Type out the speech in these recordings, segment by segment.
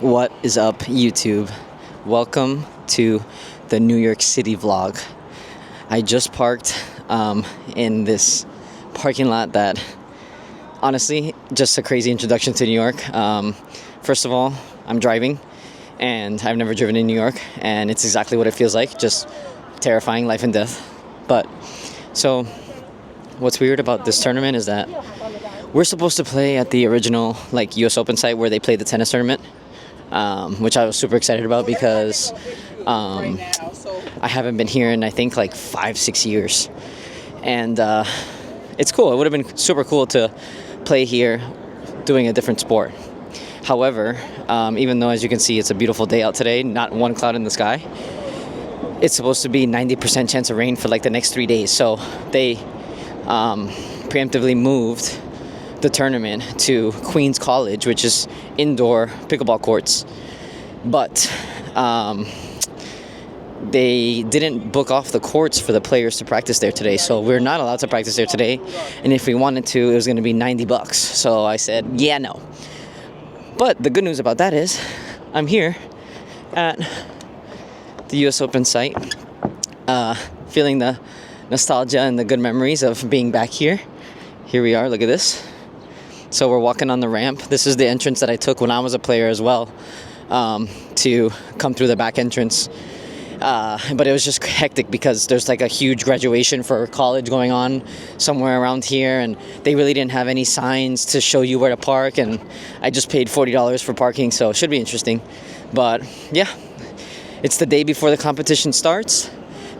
What is up, YouTube? Welcome to the New York City vlog. I just parked in this parking lot that, honestly, just a crazy introduction to New York. First of all, I'm driving, and I've never driven in New York, and it's exactly what it feels like, just terrifying, life and death. But, so, what's weird about this tournament is that we're supposed to play at the original, US Open site where they play the tennis tournament. Which I was super excited about because I haven't been here in I think 5-6 years, and it's cool. It would have been super cool to play here doing a different sport. However, even though, as you can see, it's a beautiful day out today, not one cloud in the sky, it's supposed to be 90% chance of rain for the next 3 days. So they preemptively moved the tournament to Queens College, which is indoor pickleball courts, but they didn't book off the courts for the players to practice there today, so we're not allowed to practice there today, and if we wanted to, it was going to be $90. So I said, yeah, no. But the good news about that is I'm here at the US Open site, feeling the nostalgia and the good memories of being back here. Here we are, look at this. So we're walking on the ramp. This is the entrance that I took when I was a player as well, to come through the back entrance. But it was just hectic because there's a huge graduation for college going on somewhere around here, and they really didn't have any signs to show you where to park, and I just paid $40 for parking, so it should be interesting. But yeah, it's the day before the competition starts.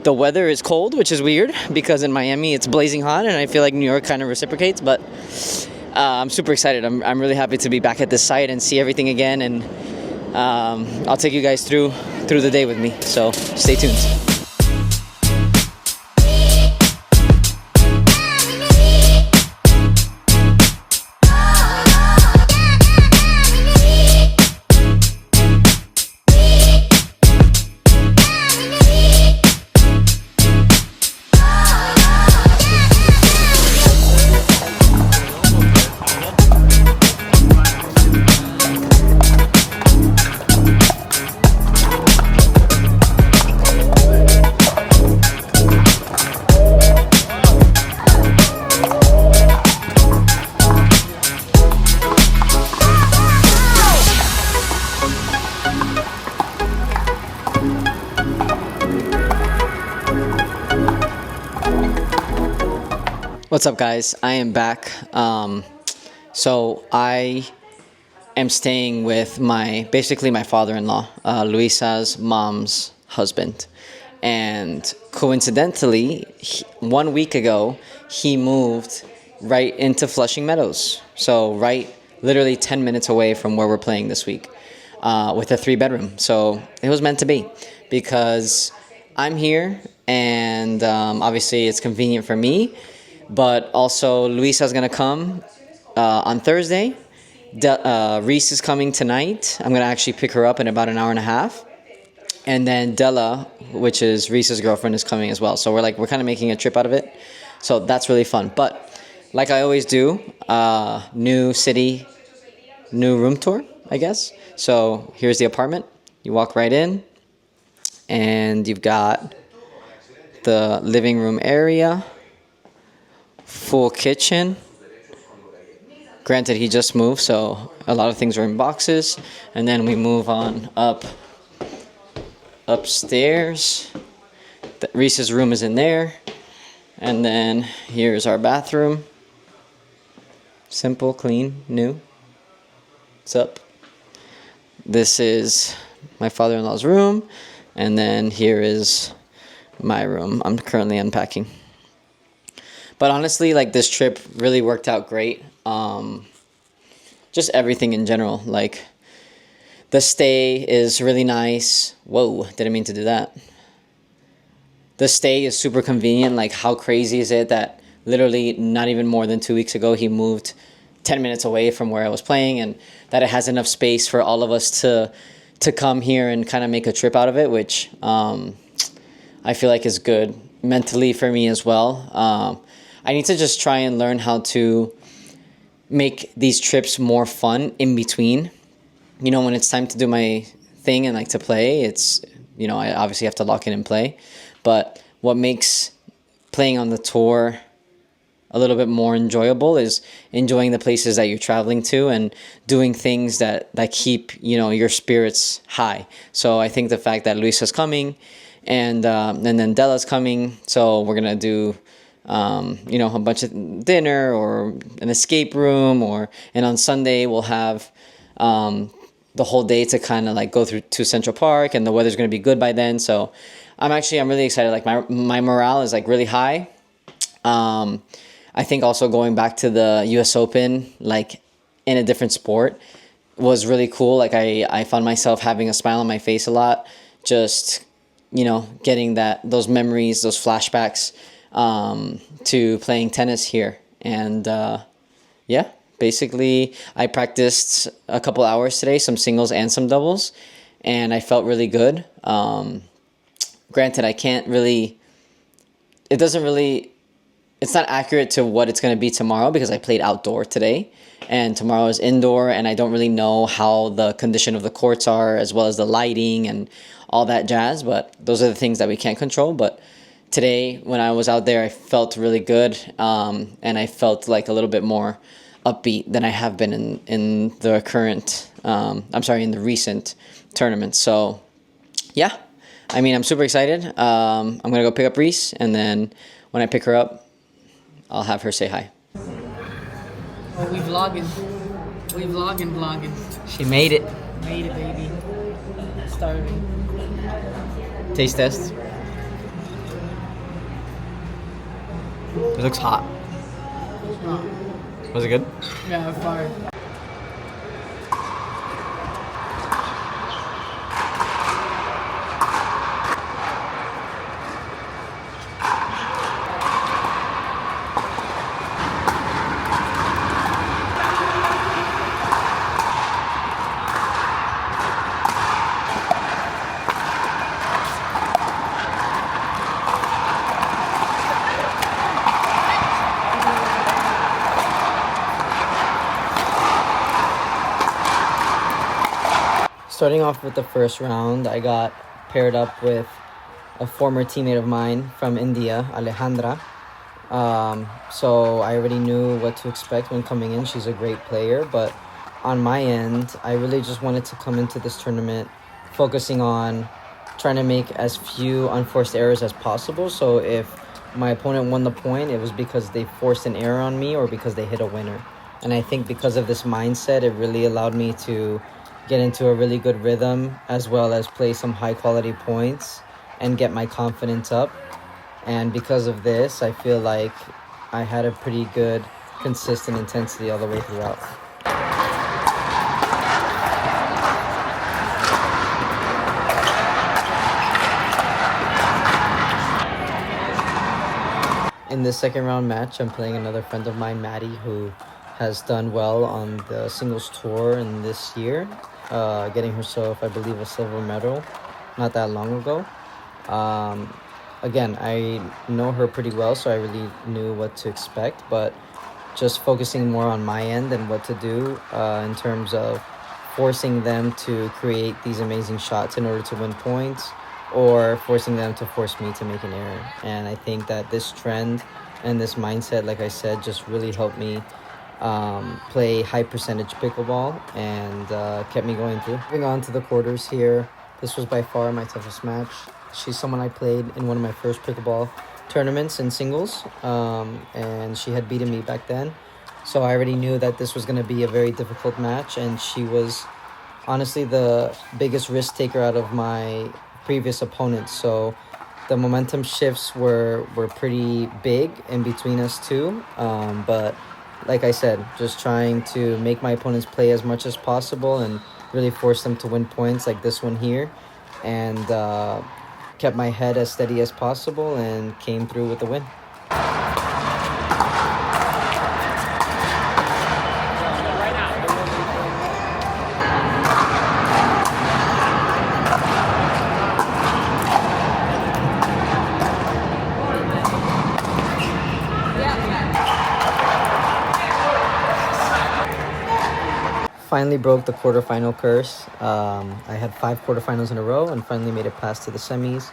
The weather is cold, which is weird because in Miami it's blazing hot, and I feel like New York kind of reciprocates, but I'm super excited. I'm really happy to be back at this site and see everything again, and I'll take you guys through the day with me, so stay tuned. What's up, guys? I am back. So I am staying with basically my father-in-law, Luisa's mom's husband. And coincidentally, 1 week ago, he moved right into Flushing Meadows. So literally 10 minutes away from where we're playing this week, with a 3-bedroom. So it was meant to be because I'm here, and obviously it's convenient for me. But also, Luisa's going to come on Thursday. Reese is coming tonight. I'm going to actually pick her up in about an hour and a half. And then Della, which is Reese's girlfriend, is coming as well. So we're kind of making a trip out of it. So that's really fun. But like I always do, new city, new room tour, I guess. So here's the apartment. You walk right in, and you've got the living room area. Full kitchen. Granted, he just moved, so a lot of things are in boxes. And then we move on upstairs. Reese's room is in there. And then here's our bathroom. Simple, clean, new. What's up? This is my father-in-law's room. And then here is my room. I'm currently unpacking. But honestly, this trip really worked out great. Just everything in general. The stay is really nice. Whoa, didn't mean to do that. The stay is super convenient. How crazy is it that literally not even more than 2 weeks ago, he moved 10 minutes away from where I was playing, and that it has enough space for all of us to come here and kind of make a trip out of it, which I feel like is good mentally for me as well. I need to just try and learn how to make these trips more fun in between when it's time to do my thing and like to play, it's, I obviously have to lock in and play. But what makes playing on the tour a little bit more enjoyable is enjoying the places that you're traveling to and doing things that keep, your spirits high. So I think the fact that Luisa's coming and then Della's coming, so we're going to do a bunch of dinner or an escape room, and on Sunday we'll have the whole day to kind of like go through to Central Park, and the weather's going to be good by then. So I'm really excited. Like my morale is like really high. I think also going back to the US Open, like in a different sport, was really cool. Like I found myself having a smile on my face a lot, just, getting those memories, those flashbacks to playing tennis here. And yeah, basically I practiced a couple hours today, some singles and some doubles, and I felt really good. Granted, it's not accurate to what it's going to be tomorrow because I played outdoor today and tomorrow is indoor, and I don't really know how the condition of the courts are as well as the lighting and all that jazz, but those are the things that we can't control. But today when I was out there, I felt really good, and I felt like a little bit more upbeat than I have been in the recent tournaments. So yeah, I'm super excited. I'm going to go pick up Reese, and then when I pick her up, I'll have her say hi. Oh, we vlogging. We vlogging. She made it. Made it, baby. Starving. Taste test. It looks hot. Was it good? Yeah, fire. Starting off with the first round, I got paired up with a former teammate of mine from India, Alejandra. So I already knew what to expect when coming in. She's a great player, but on my end, I really just wanted to come into this tournament focusing on trying to make as few unforced errors as possible. So if my opponent won the point, it was because they forced an error on me or because they hit a winner. And I think because of this mindset, it really allowed me to get into a really good rhythm as well as play some high quality points and get my confidence up. And because of this, I feel like I had a pretty good consistent intensity all the way throughout. In this second round match, I'm playing another friend of mine, Maddie, who has done well on the singles tour in this year, getting herself, I believe, a silver medal not that long ago. Again, I know her pretty well, so I really knew what to expect, but just focusing more on my end and what to do in terms of forcing them to create these amazing shots in order to win points, or forcing them to force me to make an error. And I think that this trend and this mindset, like I said, just really helped me play high percentage pickleball and kept me going through. Moving on to the quarters here, this was by far my toughest match. She's someone I played in one of my first pickleball tournaments in singles, and she had beaten me back then. So I already knew that this was going to be a very difficult match, and she was honestly the biggest risk taker out of my previous opponents. So the momentum shifts were pretty big in between us two, but like I said, just trying to make my opponents play as much as possible and really force them to win points like this one here, and kept my head as steady as possible and came through with the win. finally broke the quarterfinal curse. I had 5 quarterfinals in a row and finally made it past to the semis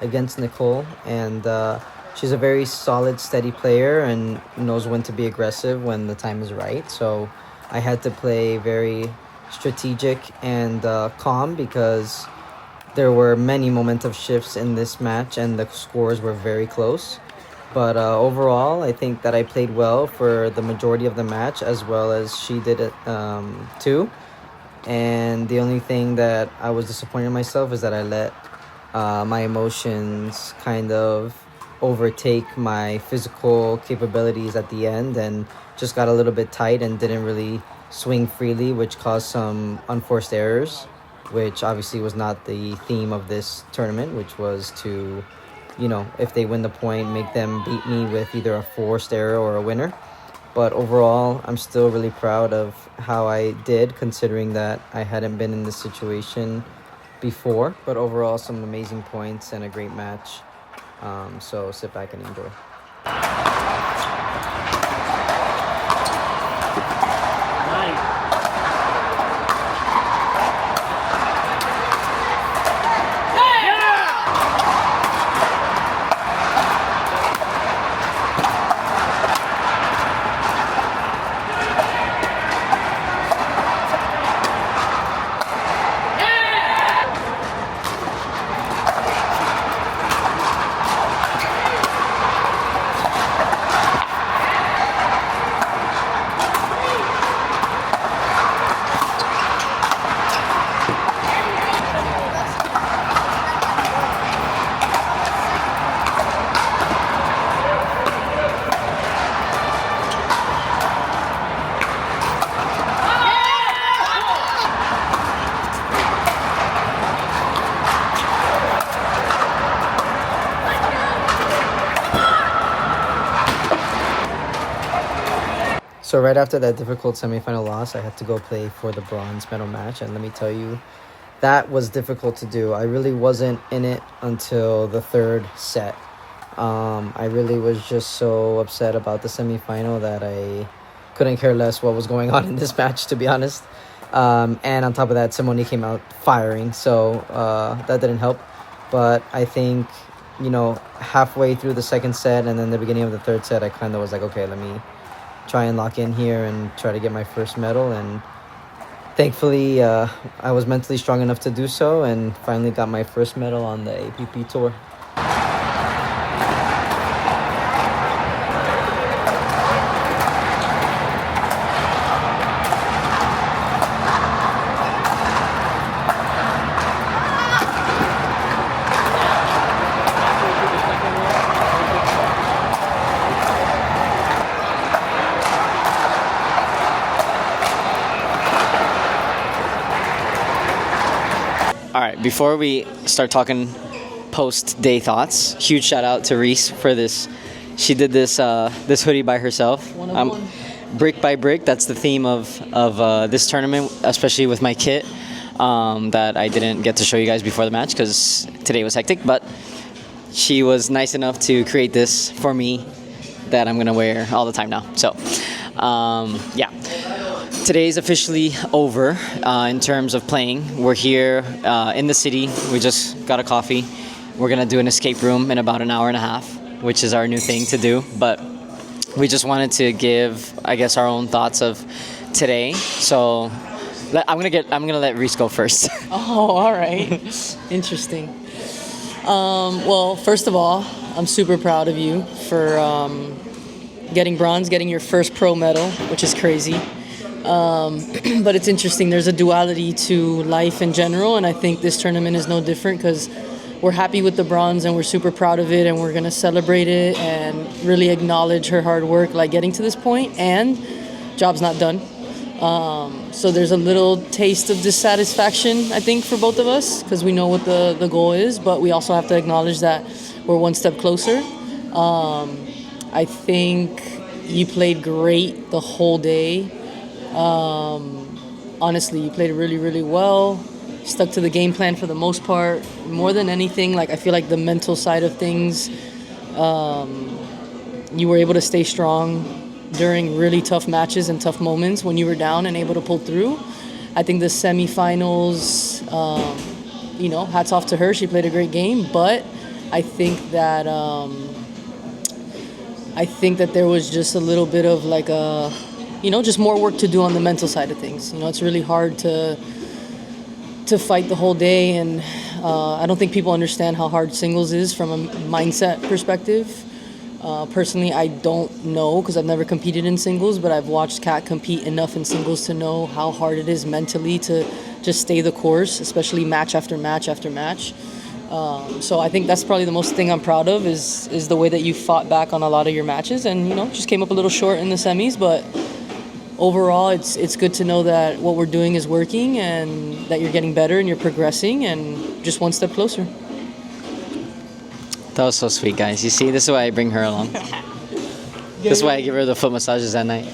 against Nicole. And she's a very solid, steady player and knows when to be aggressive when the time is right. So I had to play very strategic and calm because there were many momentum shifts in this match and the scores were very close. But overall, I think that I played well for the majority of the match as well as she did it too. And the only thing that I was disappointed in myself is that I let my emotions kind of overtake my physical capabilities at the end and just got a little bit tight and didn't really swing freely, which caused some unforced errors, which obviously was not the theme of this tournament, which was to, if they win the point, make them beat me with either a forced error or a winner. But overall, I'm still really proud of how I did, considering that I hadn't been in this situation before. But overall, some amazing points and a great match. So sit back and enjoy. So right after that difficult semifinal loss, I had to go play for the bronze medal match. And let me tell you, that was difficult to do. I really wasn't in it until the third set. I really was just so upset about the semifinal that I couldn't care less what was going on in this match, to be honest. And on top of that, Simone came out firing, so that didn't help. But I think, halfway through the second set and then the beginning of the third set, I kind of was like, okay, let me try and lock in here and try to get my first medal. And thankfully, I was mentally strong enough to do so and finally got my first medal on the APP tour. All right, before we start talking post-day thoughts, huge shout out to Reese for this. She did this this hoodie by herself. One of one. Brick by brick, that's the theme of this tournament, especially with my kit that I didn't get to show you guys before the match because today was hectic, but she was nice enough to create this for me that I'm going to wear all the time now. So, yeah. Today's officially over in terms of playing. We're here in the city. We just got a coffee. We're going to do an escape room in about an hour and a half, which is our new thing to do. But we just wanted to give, I guess, our own thoughts of today. So I'm gonna let Reese go first. Oh, all right. Interesting. Well, first of all, I'm super proud of you for getting bronze, getting your first pro medal, which is crazy. But it's interesting. There's a duality to life in general, and I think this tournament is no different because we're happy with the bronze and we're super proud of it, and we're going to celebrate it and really acknowledge her hard work, like getting to this point, and job's not done. So there's a little taste of dissatisfaction, I think, for both of us because we know what the goal is, but we also have to acknowledge that we're one step closer. I think you played great the whole day. Honestly, you played really, really well. Stuck to the game plan for the most part. More than anything, like I feel like the mental side of things, you were able to stay strong during really tough matches and tough moments when you were down and able to pull through. I think the semifinals, hats off to her. She played a great game, but I think that there was just a little bit of like just more work to do on the mental side of things. It's really hard to fight the whole day, and I don't think people understand how hard singles is from a mindset perspective. Personally, I don't know because I've never competed in singles, but I've watched Kat compete enough in singles to know how hard it is mentally to just stay the course, especially match after match after match. So I think that's probably the most thing I'm proud of is the way that you fought back on a lot of your matches, and just came up a little short in the semis, but overall it's good to know that what we're doing is working and that you're getting better and you're progressing and just one step closer. That was so sweet, guys. You see, this is why I bring her along. This is why I give her the foot massages at night.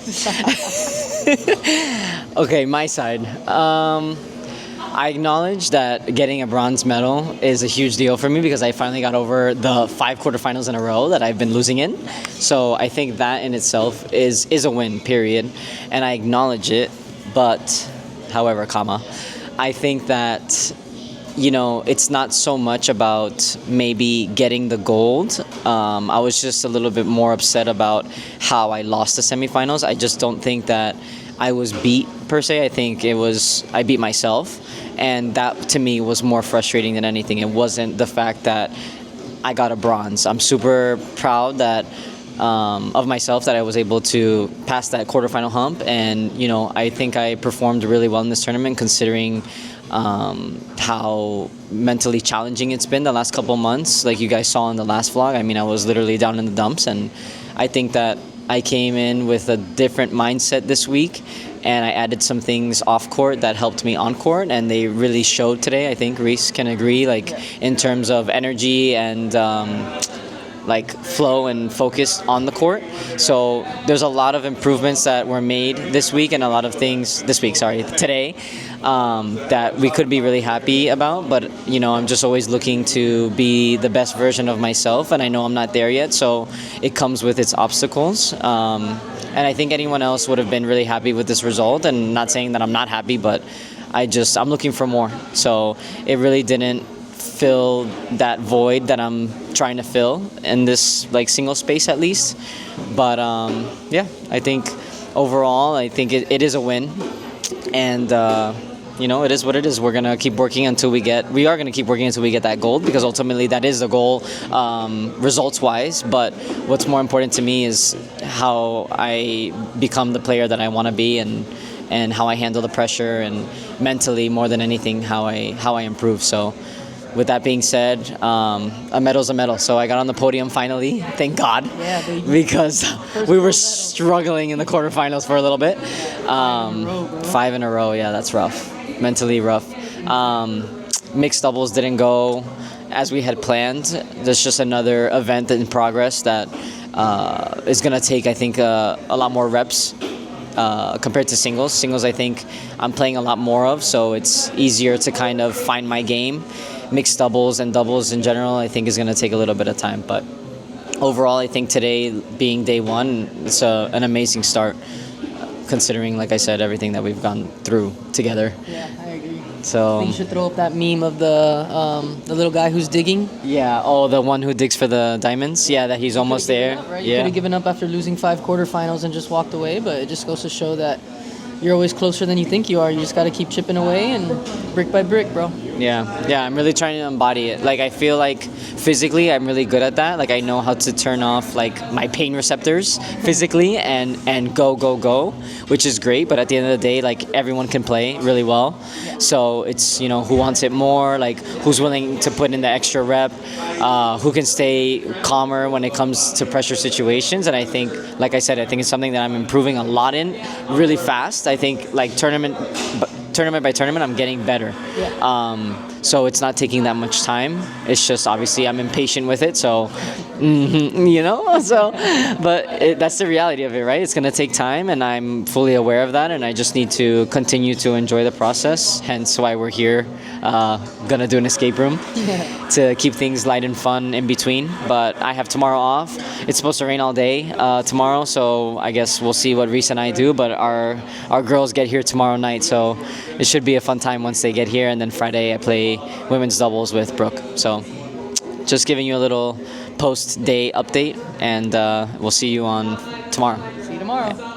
Okay, my side. I acknowledge that getting a bronze medal is a huge deal for me because I finally got over the 5 quarterfinals in a row that I've been losing in. So I think that in itself is a win, period. And I acknowledge it. But, however, I think that it's not so much about maybe getting the gold. I was just a little bit more upset about how I lost the semifinals. I just don't think that I was beat per se. I think I beat myself. And that to me was more frustrating than anything. It wasn't the fact that I got a bronze. I'm super proud of myself that I was able to pass that quarterfinal hump. And, I think I performed really well in this tournament considering how mentally challenging it's been the last couple months. Like you guys saw in the last vlog, I was literally down in the dumps, and I think that I came in with a different mindset this week, and I added some things off court that helped me on court, and they really showed today. I think Reese can agree, in terms of energy and flow and focus on the court. So there's a lot of improvements that were made this week and a lot of things today that we could be really happy about. But, I'm just always looking to be the best version of myself, and I know I'm not there yet. So it comes with its obstacles. And I think anyone else would have been really happy with this result, and not saying that I'm not happy, but I'm looking for more. So it really didn't fill that void that I'm trying to fill in this single space at least. But I think overall it is a win, and it is what it is. We're gonna keep working until we get that gold, because ultimately that is the goal, results wise. But what's more important to me is how I become the player that I want to be, and how I handle the pressure, and mentally more than anything how I improve. So with that being said, a medal's a medal. So I got on the podium finally, thank God. Yeah, baby. Because we were struggling in the quarterfinals for a little bit. 5 in a row, yeah, that's rough. Mentally rough. Mixed doubles didn't go as we had planned. There's just another event in progress that is going to take, I think, a lot more reps compared to singles. Singles, I think, I'm playing a lot more of, so it's easier to kind of find my game. Mixed doubles and doubles in general, I think, is going to take a little bit of time. But overall, I think today being day one, it's an amazing start, considering, like I said, everything that we've gone through together. Yeah, I agree. So I think you should throw up that meme of the little guy who's digging. Yeah, the one who digs for the diamonds. Yeah, that he's almost there. Right? Yeah. You could have given up after losing 5 quarterfinals and just walked away, but it just goes to show that you're always closer than you think you are. You just got to keep chipping away and brick by brick, bro. Yeah, I'm really trying to embody it. I feel like physically I'm really good at that. I know how to turn off my pain receptors physically and go, which is great. But at the end of the day, everyone can play really well. Yeah. So it's, who wants it more, who's willing to put in the extra rep, who can stay calmer when it comes to pressure situations. And I think, like I said, I think it's something that I'm improving a lot in really fast. I think tournament by tournament, I'm getting better. Yeah. So it's not taking that much time. It's just obviously I'm impatient with it. So, but that's the reality of it, right? It's going to take time, and I'm fully aware of that. And I just need to continue to enjoy the process. Hence why we're here, gonna do an escape room to keep things light and fun in between. But I have tomorrow off. It's supposed to rain all day tomorrow, so I guess we'll see what Reese and I do. But our girls get here tomorrow night, so it should be a fun time once they get here. And then Friday I play women's doubles with Brooke. So just giving you a little post-day update, and we'll see you on tomorrow. See you tomorrow.